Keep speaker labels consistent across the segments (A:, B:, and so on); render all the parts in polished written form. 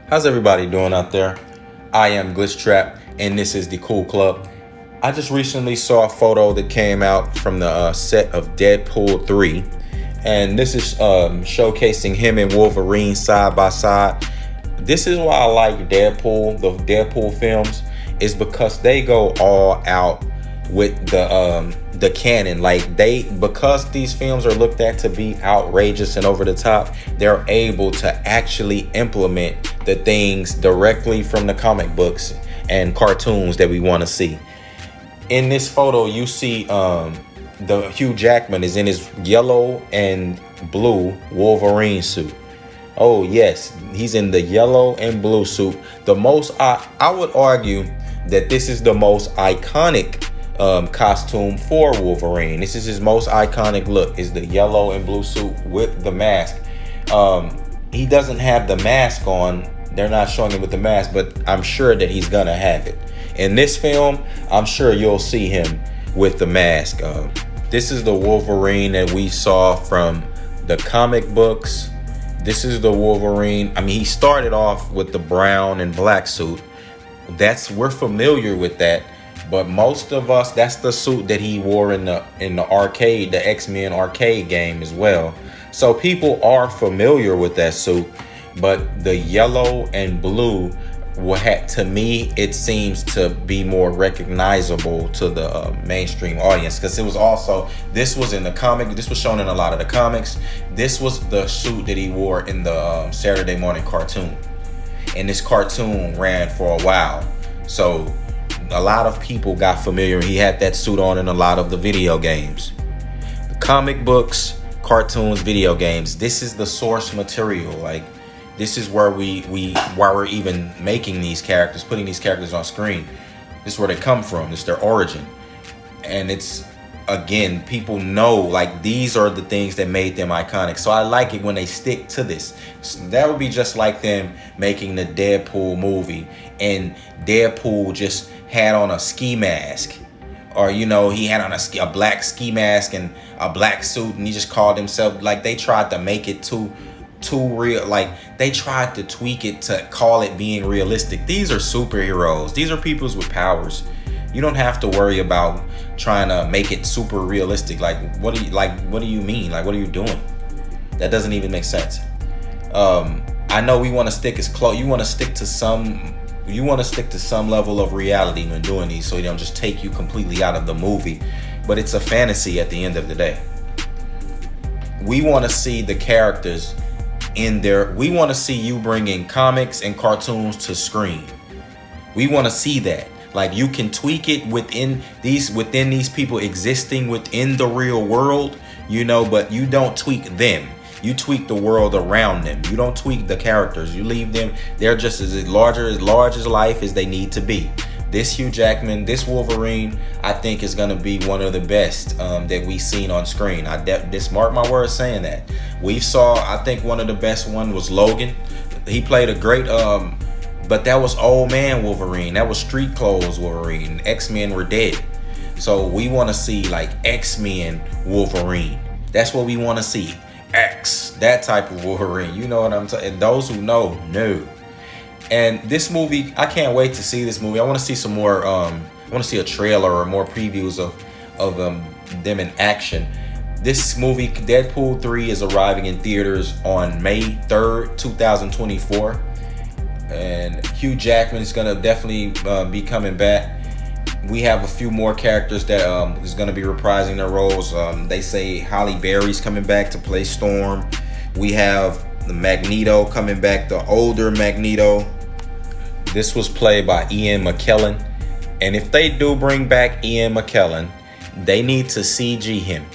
A: How's everybody doing out there? I am Glitch Trap, and this is the Cool Club. I just recently saw a photo that came out from the set of Deadpool 3, and this is showcasing him and Wolverine side by side. This is why I like Deadpool, the Deadpool films, is because they go all out with the canon. Because these films are looked at to be outrageous and over the top, they're able to actually implement the things directly from the comic books and cartoons that we want to see. In this photo, you see the Hugh Jackman is in his yellow and blue Wolverine suit. Oh yes, he's in the yellow and blue suit. I would argue that this is the most iconic costume for Wolverine. This is his most iconic look, is the yellow and blue suit with the mask. He doesn't have the mask on. They're not showing him with the mask, but I'm sure that he's gonna have it. In this film, I'm sure you'll see him with the mask. This is the Wolverine that we saw from the comic books. This is the Wolverine. I mean, he started off with the brown and black suit. We're familiar with that. But most of us, that's the suit that he wore in the arcade, the X-Men arcade game as well. So people are familiar with that suit. But the yellow and blue, to me, it seems to be more recognizable to the mainstream audience, because this was in the comic. This was shown in a lot of the comics. This was the suit that he wore in the Saturday morning cartoon. And this cartoon ran for a while. So a lot of people got familiar. He had that suit on in a lot of the video games. The comic books, cartoons, video games. This is the source material. Like, this is where why we're even making these characters, putting these characters on screen. This is where they come from. It's their origin. And it's, again, people know, like, these are the things that made them iconic. So I like it when they stick to this. So that would be just like them making the Deadpool movie, and Deadpool just had on a ski mask, or he had on a black ski mask and a black suit, and he just called himself, like, they tried to make it too real. Like, they tried to tweak it to call it being realistic. These are superheroes. These are people with powers. You don't have to worry about trying to make it super realistic. What do you mean? Like, what are you doing? That doesn't even make sense. I know we want to stick as close. You want to stick to some level of reality when doing these, so they don't just take you completely out of the movie. But it's a fantasy at the end of the day. We want to see the characters in there. We want to see you bringing comics and cartoons to screen. We want to see that. Like, you can tweak it within these people existing within the real world, but you don't tweak them. You tweak the world around them. You don't tweak the characters. You leave them. They're just as large as life as they need to be. This Hugh Jackman, this Wolverine, I think is going to be one of the best that we've seen on screen. This mark my words saying that. I think one of the best one was Logan. He played a great, but that was old man Wolverine. That was street clothes Wolverine. X-Men were dead. So we want to see, like, X-Men Wolverine. That's what we want to see. That type of Wolverine. You know what I'm saying? And those who know. And this movie, I can't wait to see this movie. I want to see some more. I want to see a trailer or more previews of them in action. This movie, Deadpool 3, is arriving in theaters on May 3rd, 2024. And Hugh Jackman is going to definitely be coming back. We have a few more characters that is going to be reprising their roles. They say Halle Berry's coming back to play Storm. We have the Magneto coming back, the older Magneto. This was played by Ian McKellen. And if they do bring back Ian McKellen, they need to CG him.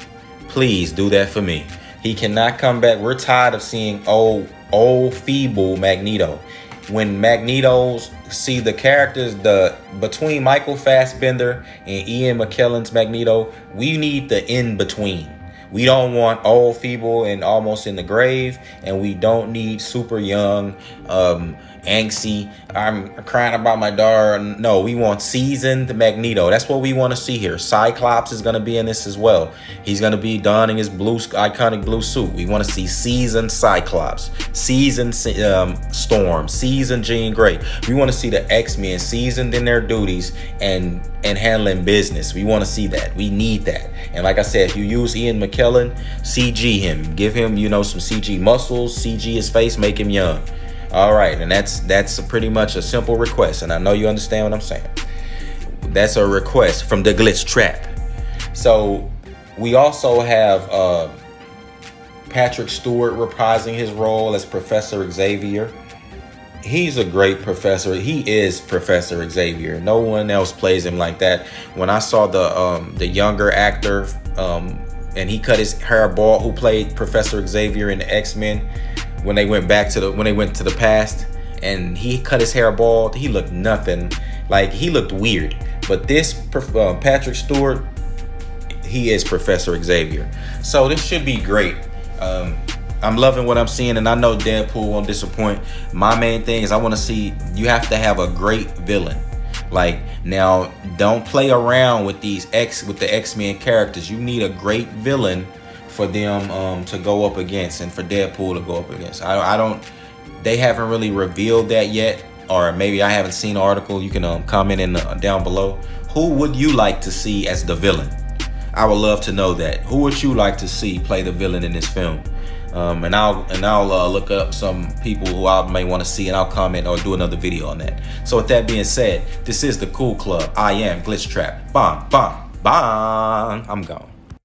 A: Please do that for me. He cannot come back. We're tired of seeing old feeble Magneto. When Magnetos see the characters, between Michael Fassbender and Ian McKellen's Magneto, we need the in between. We don't want old, feeble, and almost in the grave, and we don't need super young, angsty, I'm crying about my daughter. No, we want seasoned Magneto. That's what we want to see here. Cyclops is going to be in this as well. He's going to be donning his iconic blue suit. We want to see seasoned Cyclops, seasoned Storm, seasoned Jean Grey. We want to see the X-Men seasoned in their duties and handling business. We want to see that. We need that. And like I said, if you use Ian McKellen, CG him. Give him, some CG muscles, CG his face, make him young. All right, and that's pretty much a simple request, and I know you understand what I'm saying. That's a request from the Glitch Trap. So we also have Patrick Stewart reprising his role as Professor Xavier. He's a great professor. He is Professor Xavier. No one else plays him like that. When I saw the younger actor, and he cut his hair bald, who played Professor Xavier in the X-Men, when they went to the past, and he cut his hair bald, he looked nothing like, he looked weird. But this Patrick Stewart, he is Professor Xavier. So this should be great. I'm loving what I'm seeing, and I know Deadpool won't disappoint. My main thing is I want to see, you have to have a great villain. Like, now, don't play around with the X-Men characters. You need a great villain for them to go up against, and for Deadpool to go up against. They haven't really revealed that yet, or maybe I haven't seen an article. You can comment in down below. Who would you like to see as the villain? I would love to know that. Who would you like to see play the villain in this film? And I'll look up some people who I may want to see, and I'll comment or do another video on that. So with that being said, this is the Cool Club. I am Glitch Trap. Bong, bong, bong. I'm gone.